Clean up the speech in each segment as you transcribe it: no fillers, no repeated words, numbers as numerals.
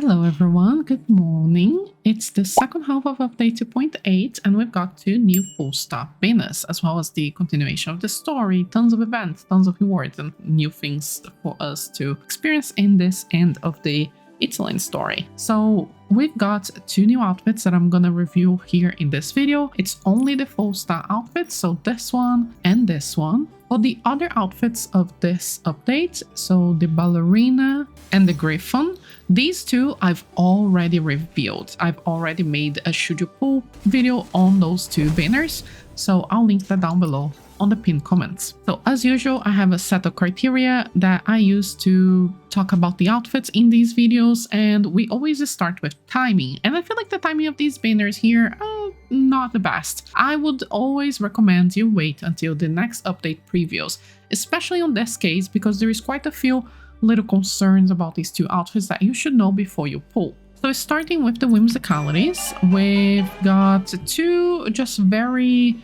Hello everyone, good morning. It's the second half of update 2.8 and we've got 2 new full stop banners as well as the continuation of the story, tons of events, tons of rewards and new things for us to experience in this end of the Italian story. So we've got 2 new outfits that I'm gonna review here in this video. It's only the full star outfits, so this one and this one. For the other outfits of this update, so the ballerina and the griffon, these two I've already revealed. I've already made a should you pull video on those 2 banners, so I'll link that down below on the pinned comments. So as usual, I have a set of criteria that I use to talk about the outfits in these videos, and we always start with timing. And I feel like the timing of these banners here are not the best. I would always recommend you wait until the next update previews, especially on this case, because there is quite a few little concerns about these 2 outfits that you should know before you pull. So starting with the whimsicalities, we've got 2 just very,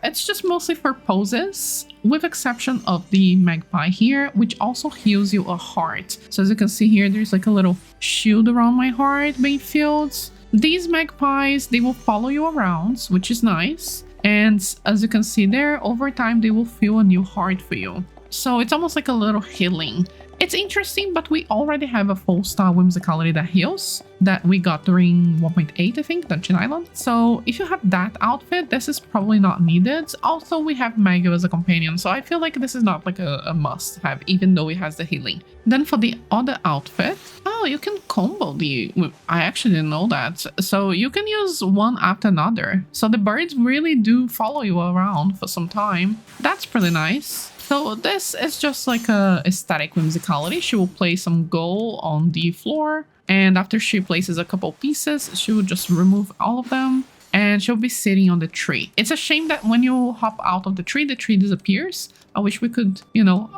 it's just mostly for poses, with exception of the magpie here, which also heals you a heart. So as you can see here, there's like a little shield around my heart being filled. These magpies, they will follow you around, which is nice. And as you can see there, over time, they will fill a new heart for you. So it's almost like a little healing. It's interesting, but we already have a full star whimsicality that heals that we got during 1.8, I think, Dungeon Island. So if you have that outfit, this is probably not needed. Also, we have Mago as a companion, so I feel like this is not like a must have, even though it has the healing. Then for the other outfit, oh, you can combo the... I actually didn't know that. So you can use one after another. So the birds really do follow you around for some time. That's pretty nice. So this is just like a aesthetic whimsicality. She will place some gold on the floor, and after she places a couple pieces, she will just remove all of them, and she'll be sitting on the tree. It's a shame that when you hop out of the tree disappears. I wish we could,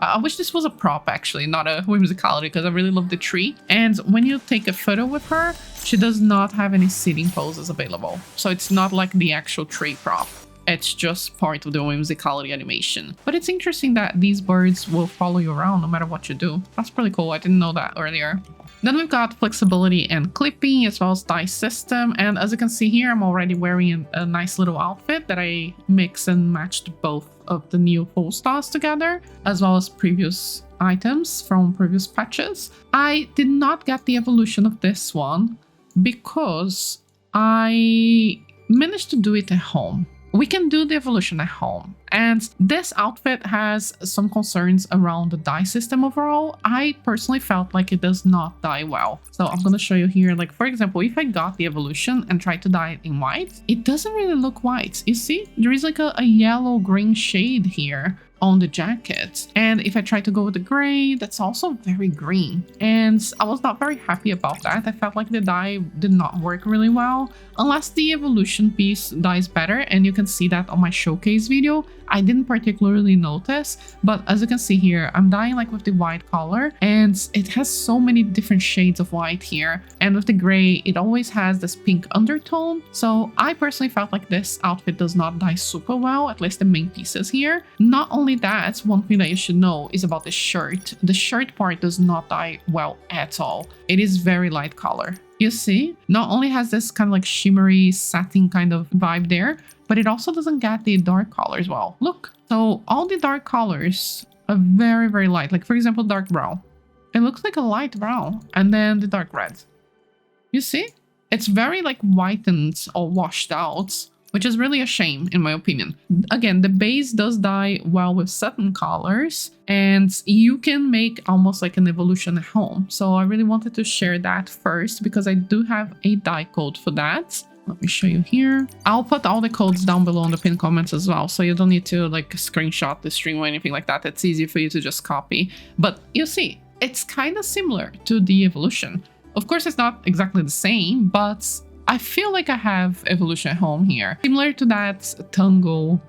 I wish this was a prop actually, not a whimsicality, because I really love the tree. And when you take a photo with her, she does not have any sitting poses available. So it's not like the actual tree prop. It's just part of the whimsicality animation. But it's interesting that these birds will follow you around no matter what you do. That's pretty cool. I didn't know that earlier. Then we've got flexibility and clipping as well as dye system. And as you can see here, I'm already wearing a nice little outfit that I mix and matched both of the new full stars together, as well as previous items from previous patches. I did not get the evolution of this one because I managed to do it at home. We can do the evolution at home, and this outfit has some concerns around the dye system overall. I personally felt like it does not dye well. So I'm going to show you here, like for example, if I got the evolution and tried to dye it in white, it doesn't really look white. You see, there is like a yellow green shade here on the jacket, and if I try to go with the gray, that's also very green, and I was not very happy about that. I felt like the dye did not work really well, unless the evolution piece dyes better, and you can see that on my showcase video. I didn't particularly notice, but as you can see here, I'm dyeing like with the white color, and it has so many different shades of white here, and with the gray, it always has this pink undertone. So I personally felt like this outfit does not dye super well, at least the main pieces here. Not only that, one thing that you should know is about the shirt. The shirt part does not dye well at all. It is very light color. You see, not only has this kind of like shimmery satin kind of vibe there, but it also doesn't get the dark colors well. Look, so all the dark colors are very, very light. Like for example, dark brown. It looks like a light brown, and then the dark red. You see? It's very like whitened or washed out, which is really a shame in my opinion. Again, the base does dye well with certain colors, and you can make almost like an evolution at home. So I really wanted to share that first because I do have a dye code for that. Let me show you here. I'll put all the codes down below in the pinned comments as well, so you don't need to like screenshot the stream or anything like that. It's easy for you to just copy. But you see, it's kind of similar to the evolution. Of course, it's not exactly the same, but I feel like I have evolution at home here. Similar to that tango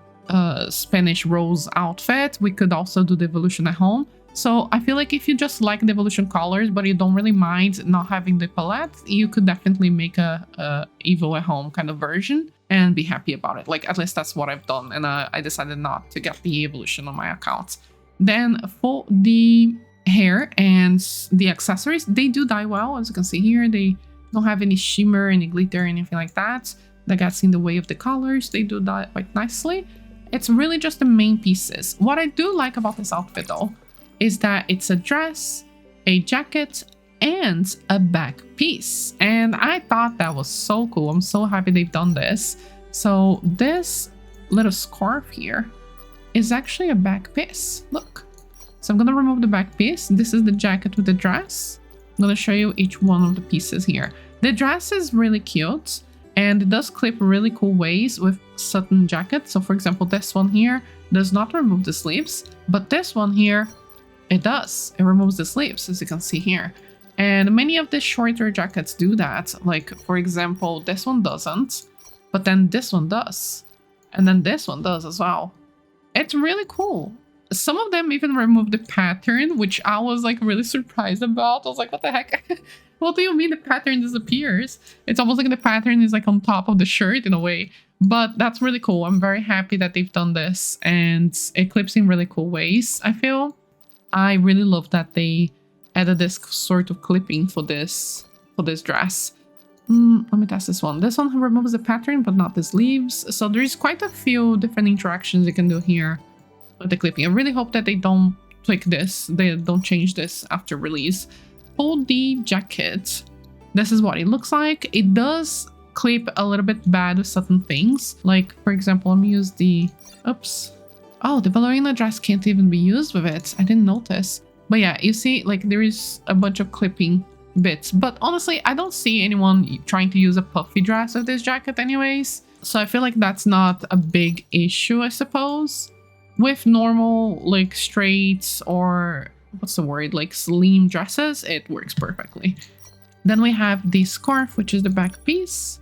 Spanish rose outfit, we could also do the evolution at home. So I feel like if you just like the evolution colors, but you don't really mind not having the palette, you could definitely make a Evo at home kind of version and be happy about it. Like, at least that's what I've done, and I decided not to get the evolution on my account. Then for the hair and the accessories, they do dye well. As you can see here, they don't have any shimmer, any glitter, anything like that gets in the way of the colors. They do dye quite nicely. It's really just the main pieces. What I do like about this outfit though is that it's a dress, a jacket, and a back piece. And I thought that was so cool. I'm so happy they've done this. So this little scarf here is actually a back piece. Look. So I'm gonna remove the back piece. This is the jacket with the dress. I'm gonna show you each one of the pieces here. The dress is really cute and it does clip really cool ways with certain jackets. So for example, this one here does not remove the sleeves, but this one here, it does. It removes the sleeves, as you can see here. And many of the shorter jackets do that. Like for example, this one doesn't, but then this one does. And then this one does as well. It's really cool. Some of them even remove the pattern, which I was like really surprised about. I was like, what the heck? What do you mean the pattern disappears? It's almost like the pattern is like on top of the shirt in a way. But that's really cool. I'm very happy that they've done this and it clips in really cool ways, I feel. I really love that they added this sort of clipping for this dress. Let me test this one. This one removes the pattern, but not the sleeves. So there's quite a few different interactions you can do here with the clipping. I really hope that they don't tweak this. They don't change this after release. For the jacket, this is what it looks like. It does clip a little bit bad with certain things. Like, for example, let me use the... Oops. Oh, the ballerina dress can't even be used with it. I didn't notice. But yeah, you see, like, there is a bunch of clipping bits. But honestly, I don't see anyone trying to use a puffy dress with this jacket anyways. So I feel like that's not a big issue, I suppose. With normal, like, straight or... what's the word? Like, slim dresses, it works perfectly. Then we have the scarf, which is the back piece.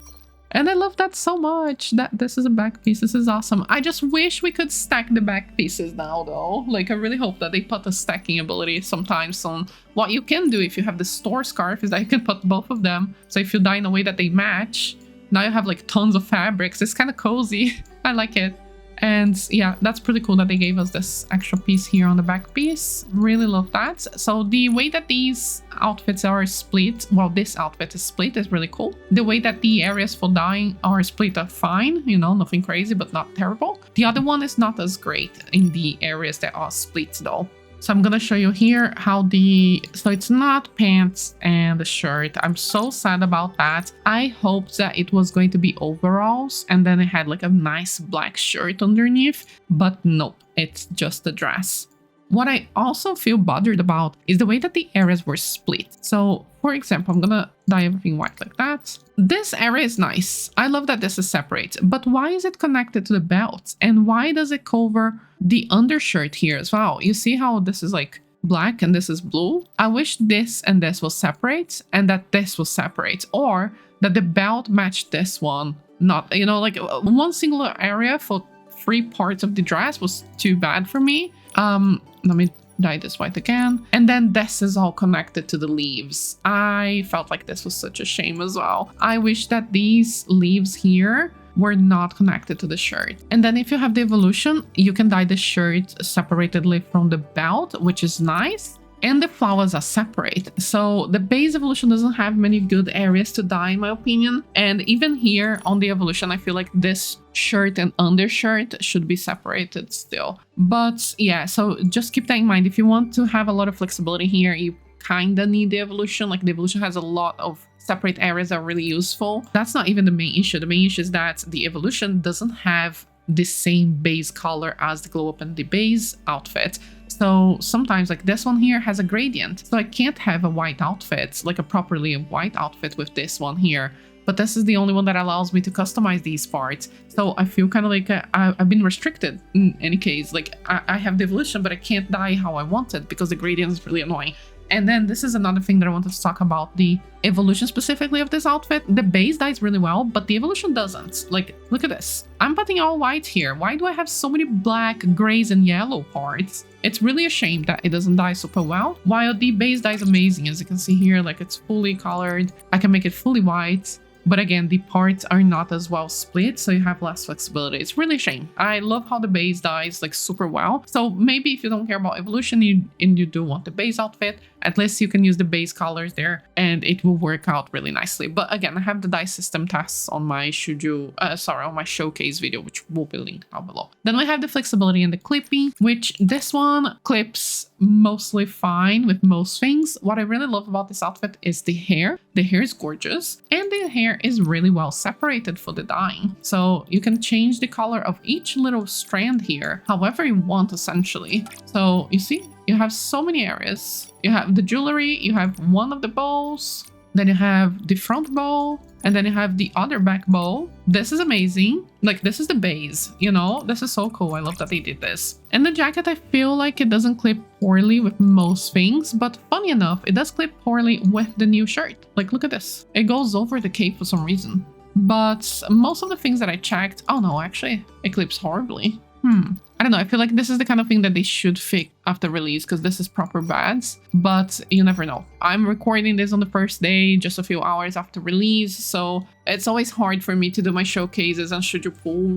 And I love that so much, that this is a back piece. This is awesome. I just wish we could stack the back pieces now, though. Like, I really hope that they put a stacking ability sometime soon. What you can do if you have the store scarf is that you can put both of them. So if you dye in a way that they match, now you have, like, tons of fabrics. It's kind of cozy. I like it. And yeah, that's pretty cool that they gave us this extra piece here on the back piece. Really love that. So the way that these outfits are split, well, this outfit is split, is really cool. The way that the areas for dyeing are split are fine, you know, nothing crazy, but not terrible. The other one is not as great in the areas that are split though. So I'm gonna show you here how so it's not pants and the shirt. I'm so sad about that. I hoped that it was going to be overalls and then it had like a nice black shirt underneath, but nope, it's just the dress. What I also feel bothered about is the way that the areas were split. So for example, I'm gonna dye everything white like that. This area is nice. I love that this is separate, but why is it connected to the belt? And why does it cover the undershirt here as well? You see how this is like black and this is blue? I wish this and this was separate and that this was separate, or that the belt matched this one. Not, you know, like one singular area for 3 parts of the dress was too bad for me. Let me dye this white again. And then this is all connected to the leaves. I felt like this was such a shame as well. I wish that these leaves here were not connected to the shirt. And then if you have the evolution, you can dye the shirt separately from the belt, which is nice. And the flowers are separate. So the base evolution doesn't have many good areas to dye, in my opinion. And even here on the evolution, I feel like this shirt and undershirt should be separated still. But yeah, so just keep that in mind. If you want to have a lot of flexibility here, you kind of need the evolution. Like, the evolution has a lot of separate areas that are really useful. That's not even the main issue. The main issue is that the evolution doesn't have the same base color as the glow up and the base outfit. So sometimes, like this one here has a gradient. So I can't have a white outfit, like a properly white outfit with this one here. But this is the only one that allows me to customize these parts. So I feel kind of like I've been restricted in any case. Like I have the evolution, but I can't dye how I want it because the gradient is really annoying. And then this is another thing that I wanted to talk about, the evolution specifically of this outfit. The base dyes really well, but the evolution doesn't. Like, look at this. I'm putting all white here. Why do I have so many black, grays, and yellow parts? It's really a shame that it doesn't dye super well. While the base dye is amazing, as you can see here, like it's fully colored. I can make it fully white. But again, the parts are not as well split, so you have less flexibility. It's really a shame. I love how the base dyes like super well. So maybe if you don't care about evolution and you do want the base outfit, at least you can use the base colors there and it will work out really nicely. But again, I have the dye system tests on my on my showcase video, which will be linked down below. Then we have the flexibility and the clipping, which this one clips mostly fine with most things. What I really love about this outfit is the hair. The hair is gorgeous and the hair is really well separated for the dyeing. So you can change the color of each little strand here however you want, essentially. So you see, you have so many areas. You have the jewelry, you have one of the bows, then you have the front bow, and then you have the other back bow. This is amazing. Like, this is the base, you know? This is so cool. I love that they did this. And the jacket, I feel like it doesn't clip poorly with most things, but funny enough, it does clip poorly with the new shirt. Like, look at this. It goes over the cape for some reason. But most of the things that I checked, oh no, actually, it clips horribly. I don't know. I feel like this is the kind of thing that they should fix after release because this is proper bads, but you never know. I'm recording this on the first day, just a few hours after release, so it's always hard for me to do my showcases and shoot you full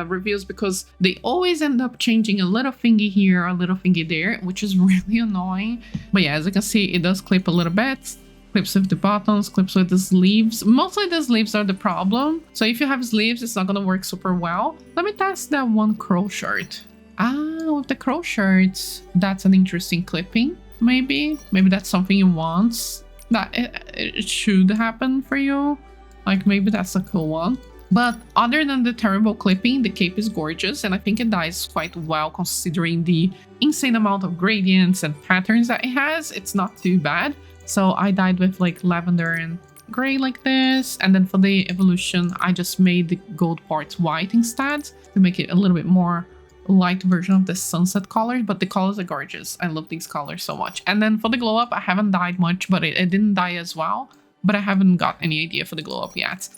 reviews because they always end up changing a little thingy here, a little thingy there, which is really annoying. But yeah, as you can see, it does clip a little bit. Clips with the buttons, clips with the sleeves. Mostly the sleeves are the problem. So if you have sleeves, it's not gonna work super well. Let me test that one crow shirt. With the crow shirts, that's an interesting clipping. Maybe that's something you want. That it should happen for you. Like maybe that's a cool one. But other than the terrible clipping, the cape is gorgeous and I think it dyes quite well considering the insane amount of gradients and patterns that it has. It's not too bad. So I dyed with like lavender and gray like this. And then for the evolution, I just made the gold parts white instead to make it a little bit more light version of the sunset colors. But the colors are gorgeous. I love these colors so much. And then for the glow up, I haven't dyed much, but it didn't dye as well. But I haven't got any idea for the glow up yet.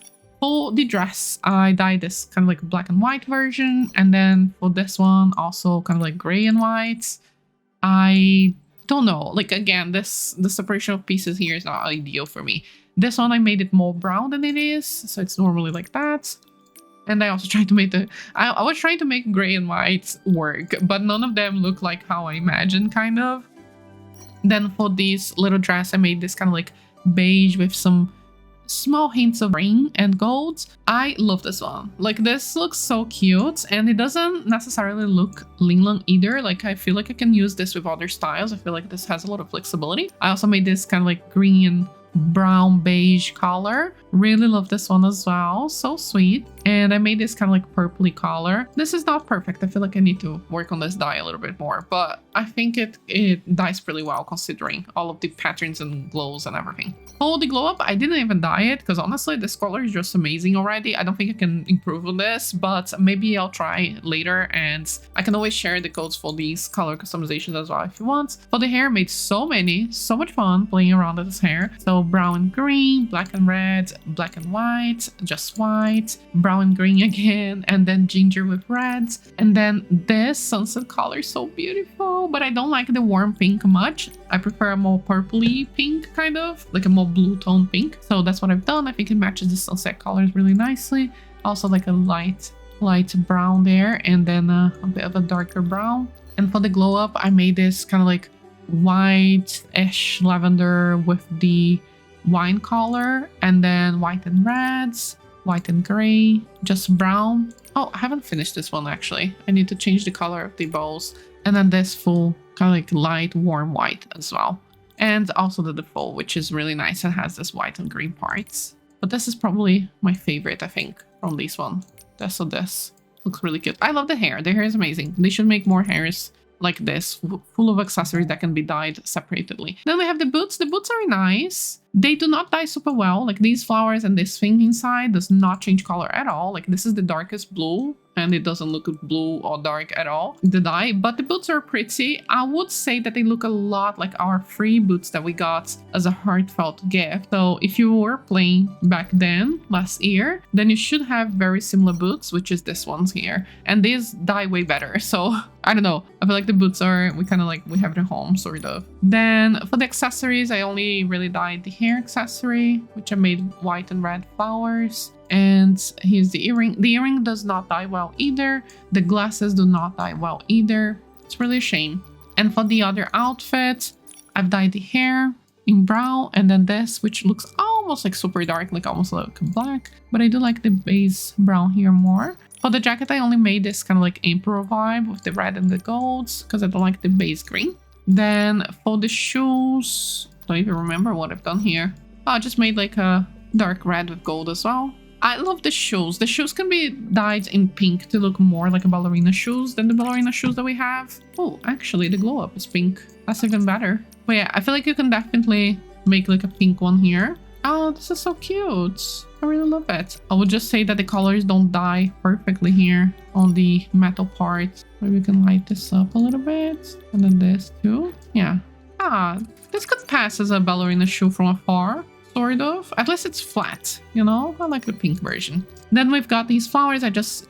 For the dress, I dyed this kind of like black and white version. And then for this one, also kind of like gray and white. I don't know, like again, the separation of pieces here is not ideal for me. This one I made it more brown than it is, so it's normally like that. And I also tried to make I was trying to make gray and white work, but none of them look like how I imagined, kind of. Then for this little dress, I made this kind of like beige with some small hints of green and gold. I love this one. Like this looks so cute and it doesn't necessarily look Linglang either. Like I feel like I can use this with other styles. I feel like this has a lot of flexibility. I also made this kind of like green and brown beige color. Really love this one as well. So sweet. And I made this kind of like purpley color. This is not perfect. I feel like I need to work on this dye a little bit more, but I think it dyes pretty well considering all of the patterns and glows and everything. Oh, the glow up, I didn't even dye it because honestly this color is just amazing already. I don't think I can improve on this, but maybe I'll try later and I can always share the codes for these color customizations as well if you want. For the hair, made so much fun playing around with this hair. So brown and green, black and red, black and white, just white, brown and green again, and then ginger with reds. And then this sunset color is so beautiful, but I don't like the warm pink much. I prefer a more purpley pink, kind of like a more blue tone pink. So that's what I've done. I think it matches the sunset colors really nicely. Also like a light brown there, and then a bit of a darker brown. And for the glow up, I made this kind of like white-ish lavender with the wine color, and then white and reds, white and gray, just brown. Oh, I haven't finished this one actually. I need to change the color of the bows. And then this full kind of like light warm white as well. And also the default, which is really nice and has this white and green parts. But this is probably my favorite, I think, from this one. This looks really cute. I love the hair. The hair is amazing. They should make more hairs like this, full of accessories that can be dyed separately. Then we have the boots. The boots are nice. They do not dye super well. Like these flowers and this thing inside does not change color at all. Like this is the darkest blue and it doesn't look blue or dark at all, the dye, but the boots are pretty. I would say that they look a lot like our free boots that we got as a heartfelt gift. So if you were playing back then, last year, then you should have very similar boots, which is this ones here. And these dye way better. So I don't know. I feel like the boots are, we have it at home, sort of. Then for the accessories, I only really dyed the hair accessory, which I made white and red flowers. And here's the earring. The earring does not dye well either. The glasses do not dye well either. It's really a shame. And for the other outfit, I've dyed the hair in brown, and then this, which looks almost like super dark, like almost like black, but I do like the base brown here more. For the jacket, I only made this kind of like emperor vibe with the red and the golds because I don't like the base green. Then for the shoes, don't even remember what I've done here. Oh, I just made like a dark red with gold as well. I love the shoes. The shoes can be dyed in pink to look more like a ballerina shoes than the ballerina shoes that we have. Oh, actually the glow up is pink. That's even better. But yeah, I feel like you can definitely make like a pink one here. Oh, this is so cute. I really love it. I would just say that the colors don't dye perfectly here on the metal part. Maybe we can light this up a little bit. And then this too. Yeah. Ah, this could pass as a ballerina shoe from afar. Sort of. At least it's flat, you know? I like the pink version. Then we've got these flowers. I just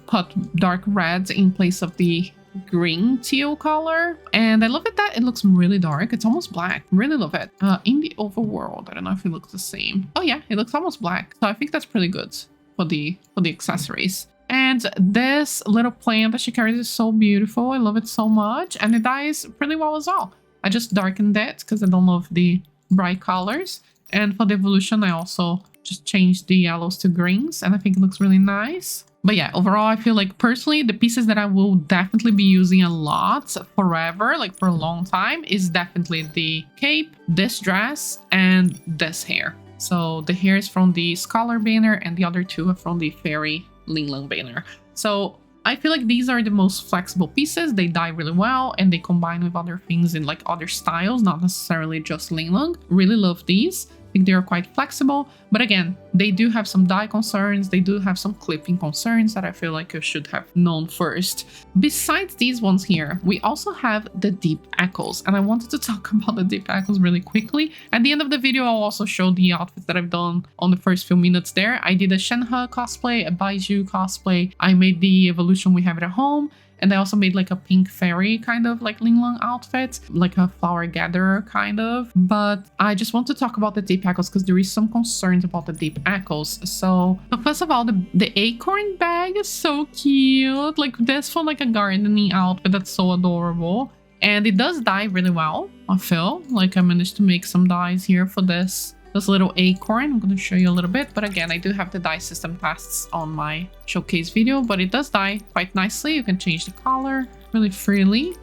put dark red in place of the green teal color. And I love it that it looks really dark. It's almost black. Really love it. In the overworld, I don't know if it looks the same. Oh yeah, it looks almost black. So I think that's pretty good for the accessories. And this little plant that she carries is so beautiful. I love it so much. And it dyes pretty well as well. I just darkened it because I don't love the bright colors. And for the evolution, I also just changed the yellows to greens, and I think it looks really nice. But yeah, overall, I feel like personally, the pieces that I will definitely be using a lot forever, like for a long time, is definitely the cape, this dress, and this hair. So the hair is from the Scholar banner, and the other two are from the Fairy Linglang banner. So I feel like these are the most flexible pieces. They dye really well, and they combine with other things in like other styles, not necessarily just Linglang. Really love these. I think they are quite flexible, but again, they do have some dye concerns. They do have some clipping concerns that I feel like you should have known first. Besides these ones here, we also have the deep echoes, and I wanted to talk about the deep echoes really quickly. At the end of the video, I'll also show the outfits that I've done on the first few minutes there. I did a Shenhe cosplay, a Baiju cosplay. I made the evolution we have at home. And I also made like a pink fairy kind of like Linglang outfit, like a flower gatherer kind of. But I just want to talk about the deep echoes because there is some concerns about the deep echoes. So first of all, the acorn bag is so cute. Like this one, like a gardening outfit that's so adorable. And it does dye really well, I feel. Like I managed to make some dyes here for this little acorn. I'm going to show you a little bit, but again, I do have the dye system tests on my showcase video, but it does dye quite nicely. You can change the color really freely.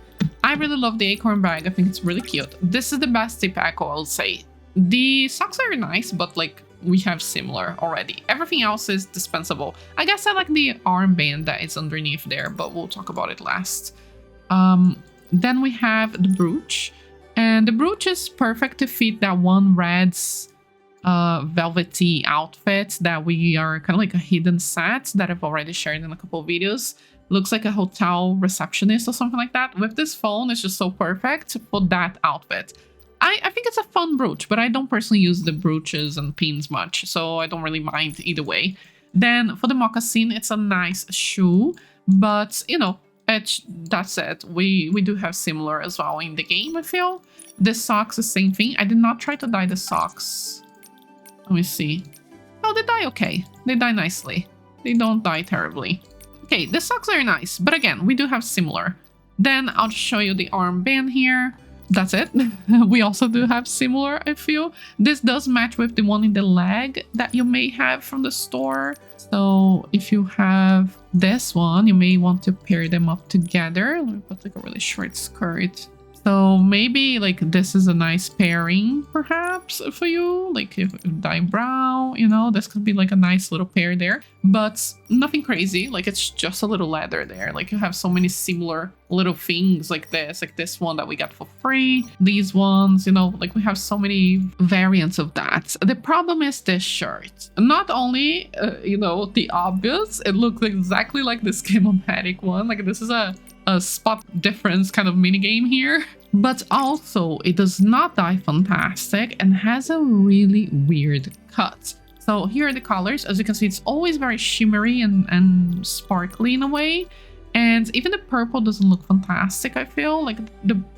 I really love the acorn bag. I think it's really cute. This is the best deep echo, I would say. The socks are nice, but like we have similar already. Everything else is dispensable. I guess I like the armband that is underneath there, but we'll talk about it last. Then we have the brooch, and the brooch is perfect to fit that one red's velvety outfit that we are kind of like a hidden set that I've already shared in a couple of videos. Looks like a hotel receptionist or something like that. With this phone, it's just so perfect for that outfit. I think it's a fun brooch, but I don't personally use the brooches and pins much, so I don't really mind either way. Then for the moccasin, it's a nice shoe, but you know, that's it. We do have similar as well in the game, I feel. The socks, the same thing. I did not try to dye the socks. Let me see. Oh, they dye okay. They dye nicely. They don't dye terribly. Okay, the socks are nice, but again, we do have similar. Then I'll just show you the armband here. That's it. We also do have similar, I feel. This does match with the one in the leg that you may have from the store. So if you have this one, you may want to pair them up together. Let me put like a really short skirt. So maybe like this is a nice pairing perhaps for you, like if dye brown, you know, this could be like a nice little pair there, but nothing crazy. Like it's just a little leather there. Like you have so many similar little things like this one that we got for free, these ones, you know, like we have so many variants of that. The problem is this shirt. Not only, you know, the obvious, it looks exactly like the schematic one. Like this is a spot difference kind of mini game here, but also it does not dye fantastic and has a really weird cut. So here are the colors. As you can see, it's always very shimmery and sparkly in a way, and even the purple doesn't look fantastic. I feel like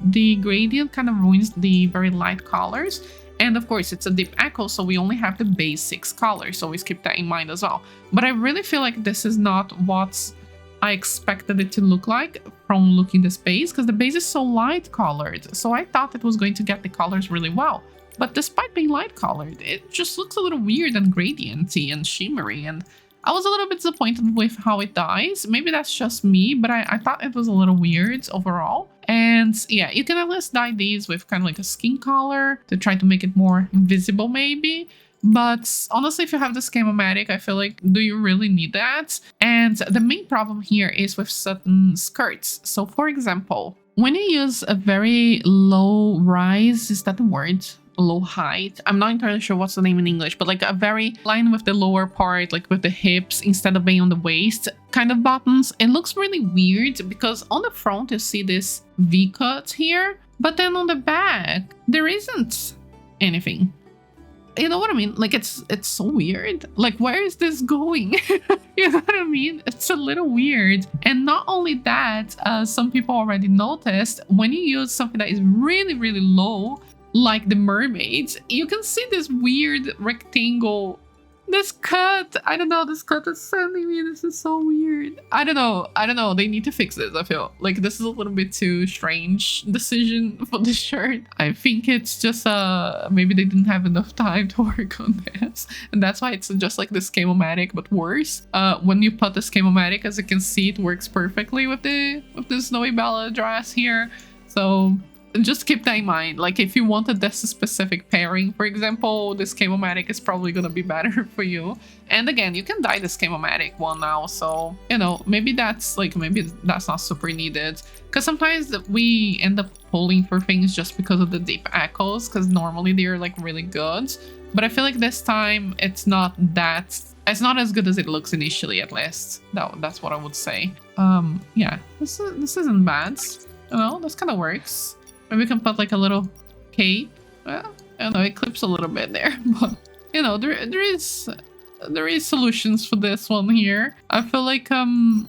the gradient kind of ruins the very light colors, And of course, it's a deep echo, so we only have the base 6 colors, so always keep that in mind as well. But I really feel like this is not what I expected it to look like from looking this base, because the base is so light colored. So I thought it was going to get the colors really well. But despite being light colored, it just looks a little weird and gradienty and shimmery, and I was a little bit disappointed with how it dyes. Maybe that's just me, but I thought it was a little weird overall. And yeah, you can at least dye these with kind of like a skin color to try to make it more visible maybe. But honestly, if you have the Schema-Matic, I feel like, do you really need that? And the main problem here is with certain skirts. So for example, when you use a very low rise, is that the word? Low height, I'm not entirely sure what's the name in English, but like a very line with the lower part, like with the hips instead of being on the waist kind of buttons, it looks really weird because on the front you see this V-cut here, but then on the back there isn't anything. You know what I mean? Like it's so weird. Like, where is this going? You know what I mean? It's a little weird. And not only that, some people already noticed when you use something that is really, really low, like the mermaids, you can see this weird rectangle, this cut. I don't know, this cut is sending me, this is so weird. I don't know, they need to fix this. I feel like this is a little bit too strange decision for this shirt. I think it's just maybe they didn't have enough time to work on this, and that's why it's just like the Schema-Matic but worse. When you put the Schema-Matic, as you can see, it works perfectly with the Snowy Bella dress here. So just keep that in mind. Like, if you wanted this specific pairing, for example, the Schema-Matic is probably gonna be better for you. And again, you can dye the Schema-Matic one now, so you know, maybe that's not super needed, because sometimes we end up pulling for things just because of the deep echoes, because normally they're like really good. But I feel like this time it's not as good as it looks initially, at least. That's what I would say. Yeah, this isn't bad. You know, this kind of works. Maybe we can put like a little cape. Well, I don't know, it clips a little bit there, but you know, there is solutions for this one here. I feel like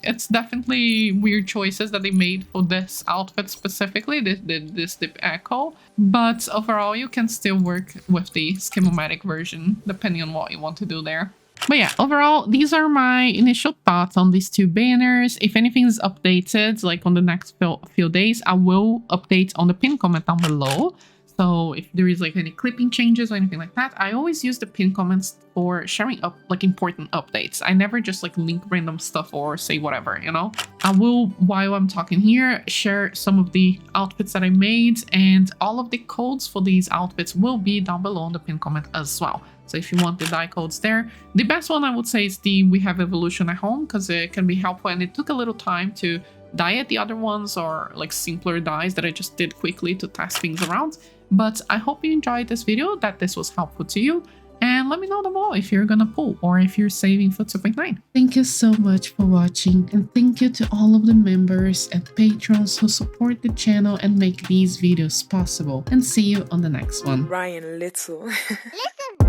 it's definitely weird choices that they made for this outfit specifically, this deep echo. But overall, you can still work with the Schema-Matic version depending on what you want to do there. But yeah, overall, these are my initial thoughts on these two banners. If anything is updated, like on the next few days, I will update on the pinned comment down below. So if there is like any clipping changes or anything like that, I always use the pinned comments for sharing up like important updates. I never just like link random stuff or say whatever, you know. I will, while I'm talking here, share some of the outfits that I made, and all of the codes for these outfits will be down below in the pinned comment as well. So if you want the dye codes there, the best one I would say is the We Have Evolution at Home, because it can be helpful, and it took a little time to dye it. The other ones are like simpler dyes that I just did quickly to test things around. But I hope you enjoyed this video, that this was helpful to you, and let me know down below if you're gonna pull or if you're saving for 2.9. Thank you so much for watching, and thank you to all of the members and patrons who support the channel and make these videos possible, and see you on the next one. Ryan Little. Listen.